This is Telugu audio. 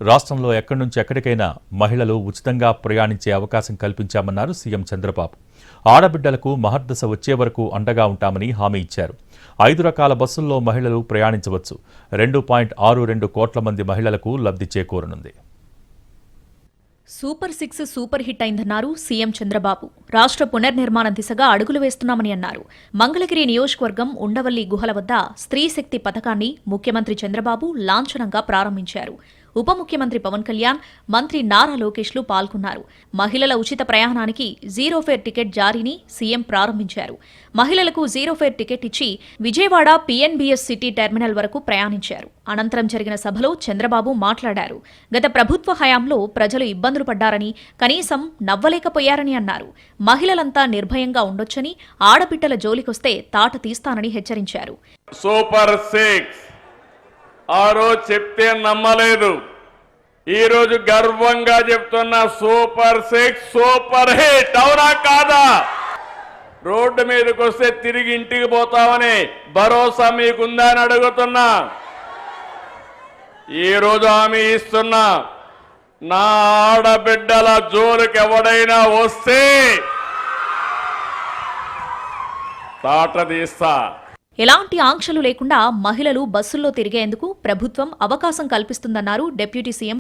రాష్ట్రంలో ఎక్కడి నుంచి ఎక్కడికైనా మహిళలు ఉచితంగా ప్రయాణించే అవకాశం కల్పించామన్నారు సీఎం చంద్రబాబు. ఆడబిడ్డలకు మహర్దశ వచ్చే వరకు అండగా ఉంటామని హామీ ఇచ్చారు. 5 రకాల బస్సుల్లో మహిళలు ప్రయాణించవచ్చు. 2.62 కోట్ల మంది మహిళలకు లబ్ధి చేకూరనుంది. సూపర్ 6 సూపర్ హిట్ అయిందన్నారు సీఎం చంద్రబాబు. రాష్ట్ర పునర్నిర్మాణ దిశగా అడుగులు వేస్తున్నామని అన్నారు. మంగళగిరి నియోజకవర్గం ఉండవల్లి గుహల వద్ద స్త్రీ శక్తి పథకాన్ని ముఖ్యమంత్రి చంద్రబాబు లాంఛనంగా ప్రారంభించారు. ఉప ముఖ్యమంత్రి పవన్ కళ్యాణ్, మంత్రి నారా లోకేష్లు పాల్గొన్నారు. మహిళల ఉచిత ప్రయాణానికి జీరో ఫేర్ టికెట్ జారీని సీఎం ప్రారంభించారు. మహిళలకు జీరో ఫేర్ టికెట్ ఇచ్చి విజయవాడ పీఎన్బీఎస్ సిటీ టెర్మినల్ వరకు ప్రయాణించారు. అనంతరం జరిగిన సభలో చంద్రబాబు మాట్లాడారు. గత ప్రభుత్వ హయాంలో ప్రజలు ఇబ్బందులు పడ్డారని, కనీసం నవ్వలేకపోయారని అన్నారు. మహిళలంతా నిర్భయంగా ఉండొచ్చని, ఆడబిడ్డల జోలికొస్తే తాట తీస్తానని హెచ్చరించారు. సూపర్ 6 ఆ రోజు చెప్తే నమ్మలేదు, ఈ రోజు గర్వంగా చెప్తున్నా సూపర్ 6 సూపర్ హిట్. అవునా కాదా? రోడ్డు మీదకి వస్తే తిరిగి ఇంటికి పోతామని భరోసా మీకుందా అని అడుగుతున్నా. ఈ రోజు హామీ ఇస్తున్నా, నా ఆడబిడ్డల జోలికి ఎవడైనా వస్తే తాట తీస్తా. ఎలాంటి ఆంక్షలు లేకుండా మహిళలు బస్సుల్లో తిరిగేందుకు ప్రభుత్వం అవకాశం కల్పిస్తుందన్నారు డిప్యూటీ సీఎం